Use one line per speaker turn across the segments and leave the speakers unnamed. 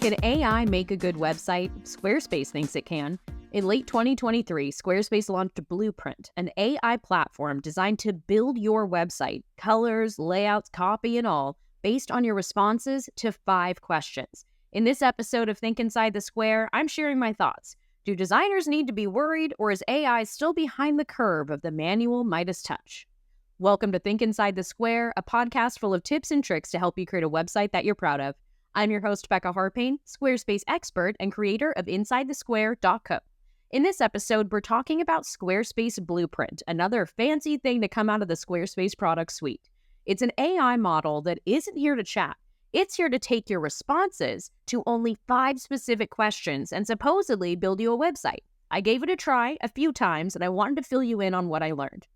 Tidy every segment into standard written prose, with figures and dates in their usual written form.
Can AI make a good website? Squarespace thinks it can. In late 2023, Squarespace launched Blueprint, an AI platform designed to build your website, colors, layouts, copy, and all, based on your responses to 5 questions. In this episode of Think Inside the Square, I'm sharing my thoughts. Do designers need to be worried, or is AI still behind the curve of the manual Midas touch? Welcome to Think Inside the Square, a podcast full of tips and tricks to help you create a website that you're proud of. I'm your host, Becca Harpain, Squarespace expert and creator of InsideTheSquare.co. In this episode, we're talking about Squarespace Blueprint, another fancy thing to come out of the Squarespace product suite. It's an AI model that isn't here to chat. It's here to take your responses to only 5 specific questions and supposedly build you a website. I gave it a try a few times, and I wanted to fill you in on what I learned.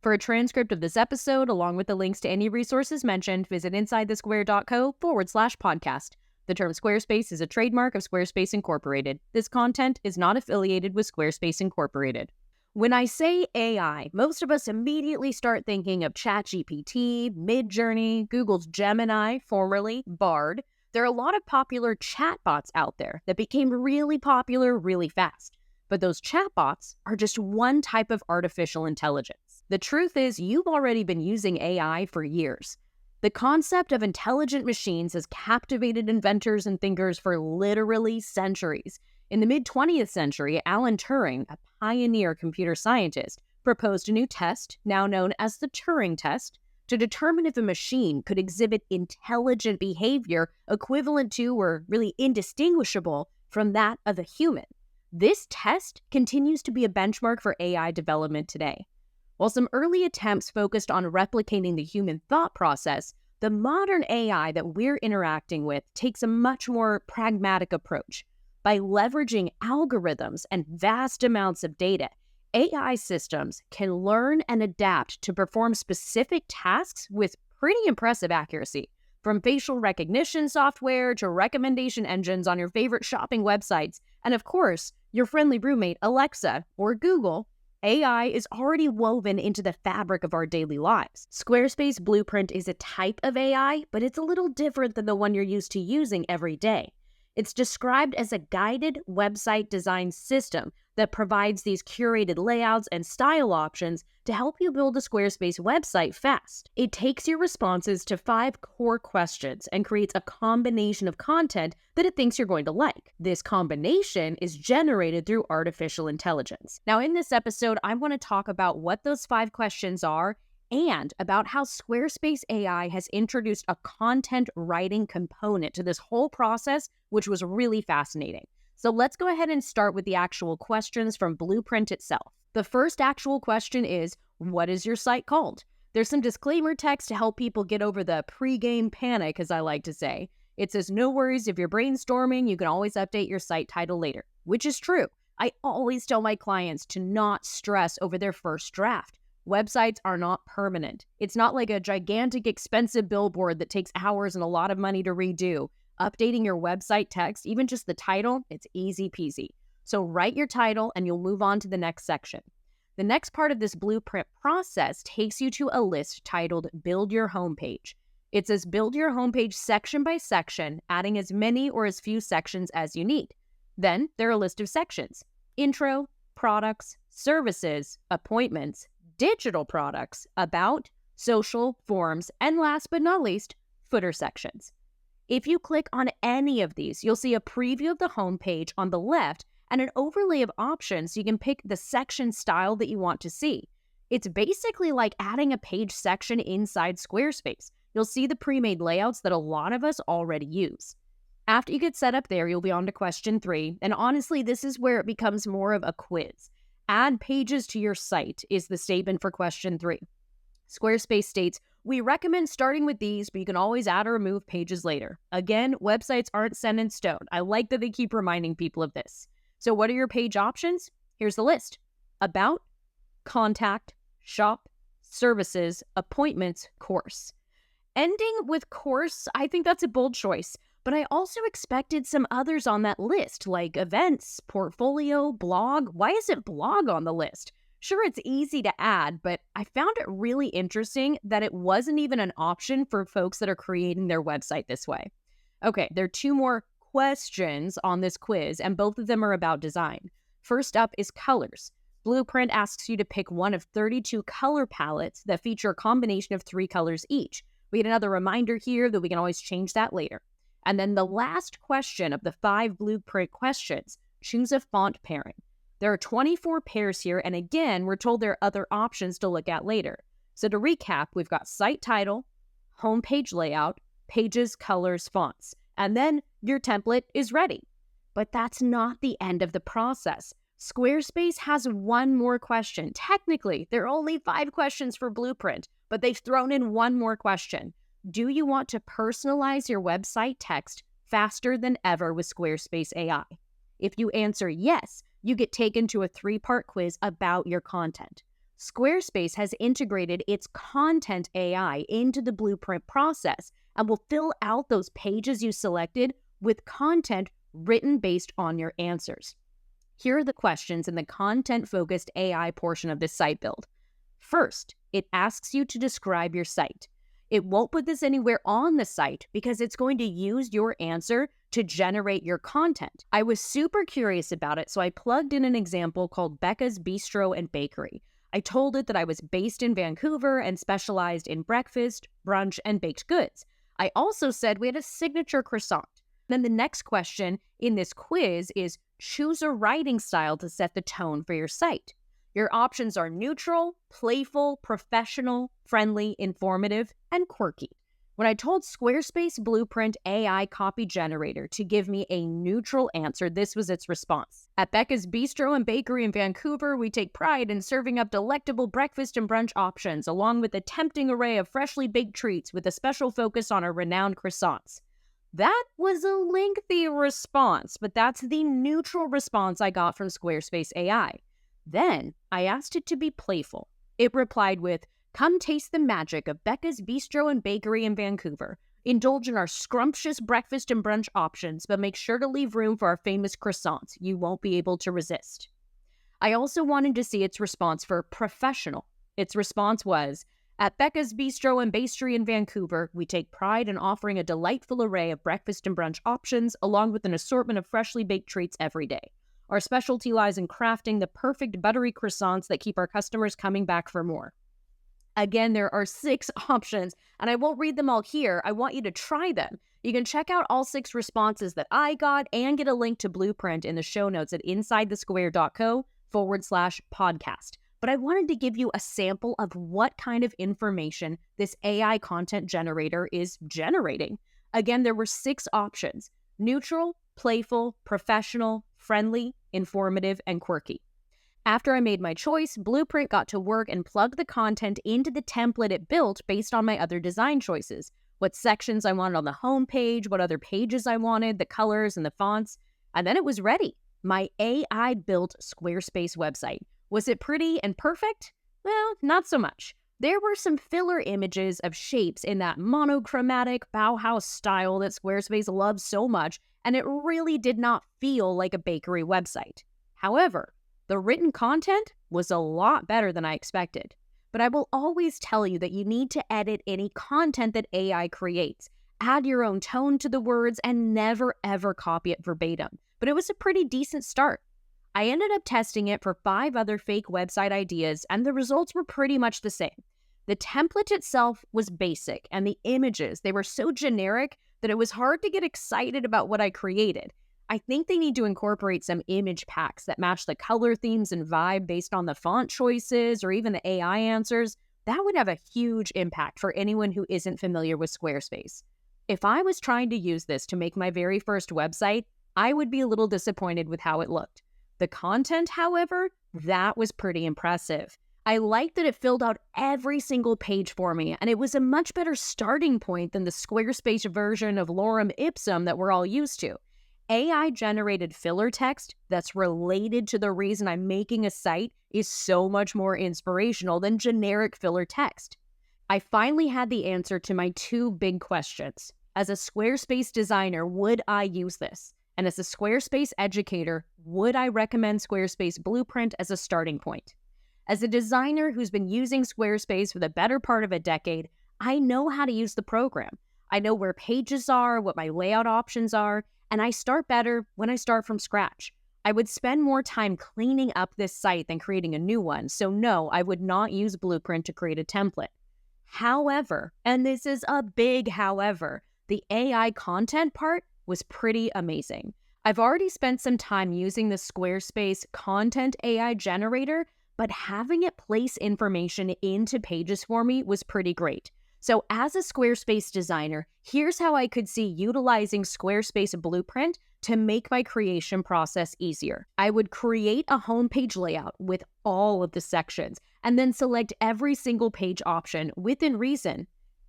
For a transcript of this episode, along with the links to any resources mentioned, visit InsideTheSquare.co/podcast. The term Squarespace is a trademark of Squarespace Incorporated. This content is not affiliated with Squarespace Incorporated. When I say AI, most of us immediately start thinking of ChatGPT, Midjourney, Google's Gemini, formerly Bard. There are a lot of popular chatbots out there that became really popular really fast. But those chatbots are just one type of artificial intelligence. The truth is, you've already been using AI for years. The concept of intelligent machines has captivated inventors and thinkers for literally centuries. In the mid-20th century, Alan Turing, a pioneer computer scientist, proposed a new test, now known as the Turing test, to determine if a machine could exhibit intelligent behavior equivalent to or really indistinguishable from that of a human. This test continues to be a benchmark for AI development today. While some early attempts focused on replicating the human thought process, the modern AI that we're interacting with takes a much more pragmatic approach. By leveraging algorithms and vast amounts of data, AI systems can learn and adapt to perform specific tasks with pretty impressive accuracy. From facial recognition software to recommendation engines on your favorite shopping websites, and of course, your friendly roommate Alexa or Google, AI is already woven into the fabric of our daily lives. Squarespace Blueprint is a type of AI, but it's a little different than the one you're used to using every day. It's described as a guided website design system that provides these curated layouts and style options to help you build a Squarespace website fast. It takes your responses to 5 core questions and creates a combination of content that it thinks you're going to like. This combination is generated through artificial intelligence. Now, in this episode, I want to talk about what those 5 questions are and about how Squarespace AI has introduced a content writing component to this whole process, which was really fascinating. So let's go ahead and start with the actual questions from Blueprint itself. The first actual question is, what is your site called? There's some disclaimer text to help people get over the pre-game panic, as I like to say. It says, no worries, if you're brainstorming, you can always update your site title later, which is true. I always tell my clients to not stress over their first draft. Websites are not permanent. It's not like a gigantic, expensive billboard that takes hours and a lot of money to redo. Updating your website text, even just the title, it's easy peasy. So write your title and you'll move on to the next section. The next part of this blueprint process takes you to a list titled Build Your Homepage. It says build your homepage section by section, adding as many or as few sections as you need. Then there are a list of sections: intro, products, services, appointments, digital products, about, social, forms, and last but not least, footer sections. If you click on any of these, you'll see a preview of the homepage on the left and an overlay of options so you can pick the section style that you want to see. It's basically like adding a page section inside Squarespace. You'll see the pre-made layouts that a lot of us already use. After you get set up there, you'll be on to question 3, and honestly, this is where it becomes more of a quiz. Add pages to your site is the statement for question 3. Squarespace states, we recommend starting with these, but you can always add or remove pages later. Again, websites aren't set in stone. I like that they keep reminding people of this. So what are your page options? Here's the list: about, contact, shop, services, appointments, course. Ending with course, I think that's a bold choice. But I also expected some others on that list, like events, portfolio, blog. Why isn't blog on the list? Sure, it's easy to add, but I found it really interesting that it wasn't even an option for folks that are creating their website this way. Okay, there are 2 more questions on this quiz, and both of them are about design. First up is colors. Blueprint asks you to pick one of 32 color palettes that feature a combination of 3 colors each. We get another reminder here that we can always change that later. And then the last question of the 5 Blueprint questions, choose a font pairing. There are 24 pairs here, and again, we're told there are other options to look at later. So to recap, we've got site title, homepage layout, pages, colors, fonts, and then your template is ready. But that's not the end of the process. Squarespace has one more question. Technically, there are only 5 questions for Blueprint, but they've thrown in one more question. Do you want to personalize your website text faster than ever with Squarespace AI? If you answer yes, you get taken to a 3-part quiz about your content. Squarespace has integrated its content AI into the Blueprint process and will fill out those pages you selected with content written based on your answers. Here are the questions in the content-focused AI portion of this site build. First, it asks you to describe your site. It won't put this anywhere on the site because it's going to use your answer to generate your content. I was super curious about it, so I plugged in an example called Becca's Bistro and Bakery. I told it that I was based in Vancouver and specialized in breakfast, brunch, and baked goods. I also said we had a signature croissant. Then the next question in this quiz is choose a writing style to set the tone for your site. Your options are neutral, playful, professional, friendly, informative, and quirky. When I told Squarespace Blueprint AI copy generator to give me a neutral answer, this was its response. At Becca's Bistro and Bakery in Vancouver, we take pride in serving up delectable breakfast and brunch options, along with a tempting array of freshly baked treats with a special focus on our renowned croissants. That was a lengthy response, but that's the neutral response I got from Squarespace AI. Then I asked it to be playful. It replied with, come taste the magic of Becca's Bistro and Bakery in Vancouver. Indulge in our scrumptious breakfast and brunch options, but make sure to leave room for our famous croissants. You won't be able to resist. I also wanted to see its response for professional. Its response was, at Becca's Bistro and Bakery in Vancouver, we take pride in offering a delightful array of breakfast and brunch options, along with an assortment of freshly baked treats every day. Our specialty lies in crafting the perfect buttery croissants that keep our customers coming back for more. Again, there are 6 options, and I won't read them all here. I want you to try them. You can check out all 6 responses that I got and get a link to Blueprint in the show notes at insidethesquare.co/podcast. But I wanted to give you a sample of what kind of information this AI content generator is generating. Again, there were 6 options: neutral, playful, professional, friendly, informative, and quirky. After I made my choice, Blueprint got to work and plugged the content into the template it built based on my other design choices. What sections I wanted on the home page, what other pages I wanted, the colors and the fonts, and then it was ready. My AI-built Squarespace website. Was it pretty and perfect? Well, not so much. There were some filler images of shapes in that monochromatic Bauhaus style that Squarespace loves so much, and it really did not feel like a bakery website. However, the written content was a lot better than I expected. But I will always tell you that you need to edit any content that AI creates. Add your own tone to the words and never ever copy it verbatim. But it was a pretty decent start. I ended up testing it for 5 other fake website ideas, and the results were pretty much the same. The template itself was basic, and the images, they were so generic that it was hard to get excited about what I created. I think they need to incorporate some image packs that match the color themes and vibe based on the font choices or even the AI answers. That would have a huge impact for anyone who isn't familiar with Squarespace. If I was trying to use this to make my very first website, I would be a little disappointed with how it looked. The content, however, that was pretty impressive. I liked that it filled out every single page for me, and it was a much better starting point than the Squarespace version of Lorem Ipsum that we're all used to. AI-generated filler text that's related to the reason I'm making a site is so much more inspirational than generic filler text. I finally had the answer to my 2 big questions. As a Squarespace designer, would I use this? And as a Squarespace educator, would I recommend Squarespace Blueprint as a starting point? As a designer who's been using Squarespace for the better part of a decade, I know how to use the program. I know where pages are, what my layout options are, And I start better when I start from scratch. I would spend more time cleaning up this site than creating a new one. So no, I would not use Blueprint to create a template. However, and this is a big however, the AI content part was pretty amazing. I've already spent some time using the Squarespace content AI generator, but having it place information into pages for me was pretty great. So as a Squarespace designer, here's how I could see utilizing Squarespace Blueprint to make my creation process easier. I would create a homepage layout with all of the sections and then select every single page option within reason.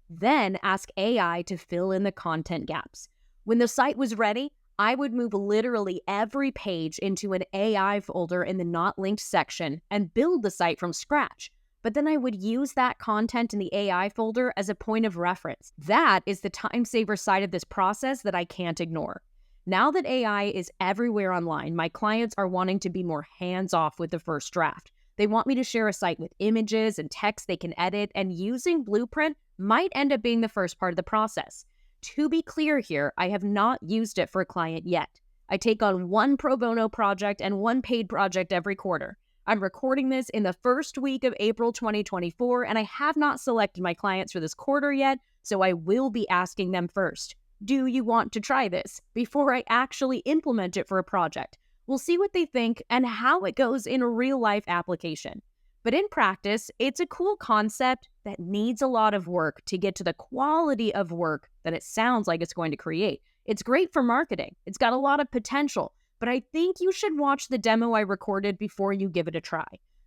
Then ask AI to fill in the content gaps. When the site was ready, I would move literally every page into an AI folder in the not linked section and build the site from scratch. But then I would use that content in the AI folder as a point of reference. That is the time saver side of this process that I can't ignore. Now that AI is everywhere online, my clients are wanting to be more hands-off with the first draft. They want me to share a site with images and text they can edit, and using Blueprint might end up being the first part of the process. To be clear here, I have not used it for a client yet. I take on one pro bono project and one paid project every quarter. I'm recording this in the first week of April 2024, and I have not selected my clients for this quarter yet, so I will be asking them first. Do you want to try this? Before I actually implement it for a project. We'll see what they think and how it goes in a real-life application. But in practice, it's a cool concept that needs a lot of work to get to the quality of work that it sounds like it's going to create. It's great for marketing. It's got a lot of potential, but I think you should watch the demo I recorded before you give it a try.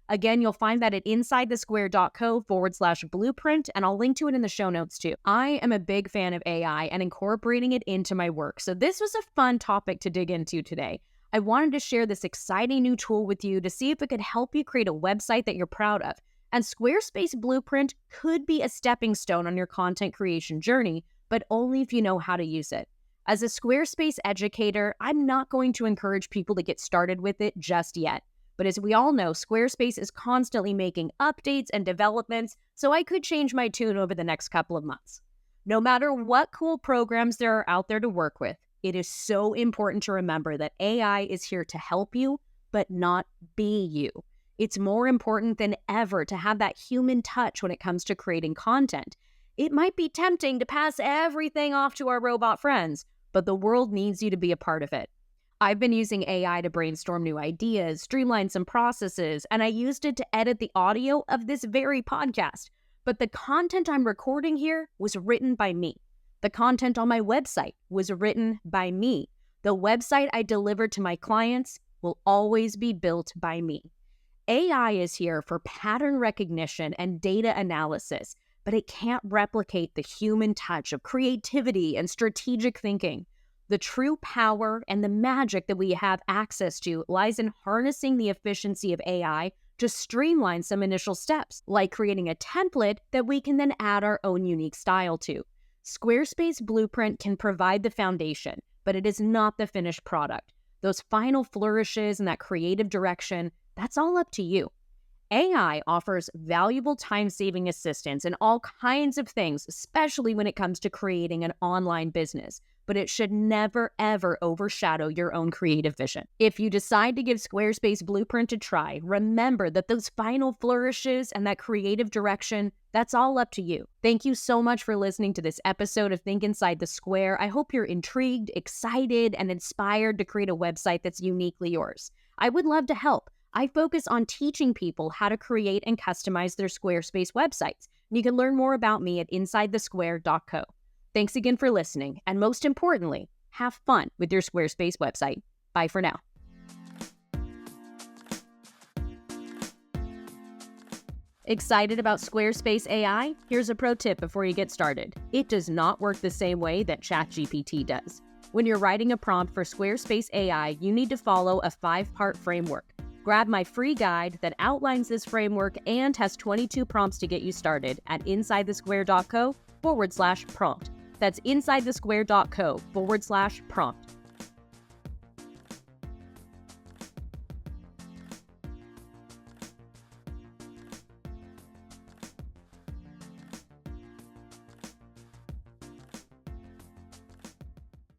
Again, you'll find that at InsideTheSquare.co/blueprint, and I'll link to it in the show notes too. I am a big fan of AI and incorporating it into my work, so this was a fun topic to dig into today. I wanted to share this exciting new tool with you to see if it could help you create a website that you're proud of. And Squarespace Blueprint could be a stepping stone on your content creation journey, but only if you know how to use it. As a Squarespace educator, I'm not going to encourage people to get started with it just yet. But as we all know, Squarespace is constantly making updates and developments, so I could change my tune over the next couple of months. No matter what cool programs there are out there to work with, it is so important to remember that AI is here to help you, but not be you. It's more important than ever to have that human touch when it comes to creating content. It might be tempting to pass everything off to our robot friends, but the world needs you to be a part of it. I've been using AI to brainstorm new ideas, streamline some processes, and I used it to edit the audio of this very podcast. But the content I'm recording here was written by me. The content on my website was written by me. The website I deliver to my clients will always be built by me. AI is here for pattern recognition and data analysis, but it can't replicate the human touch of creativity and strategic thinking. The true power and the magic that we have access to lies in harnessing the efficiency of AI to streamline some initial steps, like creating a template that we can then add our own unique style to. Squarespace Blueprint can provide the foundation, but it is not the finished product. Those final flourishes and that creative direction, that's all up to you. AI offers valuable time-saving assistance in all kinds of things, especially when it comes to creating an online business, but it should never, ever overshadow your own creative vision. If you decide to give Squarespace Blueprint a try, remember that those final flourishes and that creative direction, that's all up to you. Thank you so much for listening to this episode of Think Inside the Square. I hope you're intrigued, excited, and inspired to create a website that's uniquely yours. I would love to help. I focus on teaching people how to create and customize their Squarespace websites. You can learn more about me at InsideTheSquare.co. Thanks again for listening, and most importantly, have fun with your Squarespace website. Bye for now. Excited about Squarespace AI? Here's a pro tip before you get started. It does not work the same way that ChatGPT does. When you're writing a prompt for Squarespace AI, you need to follow a 5-part framework. Grab my free guide that outlines this framework and has 22 prompts to get you started at InsideTheSquare.co/prompt. That's InsideTheSquare.co/prompt.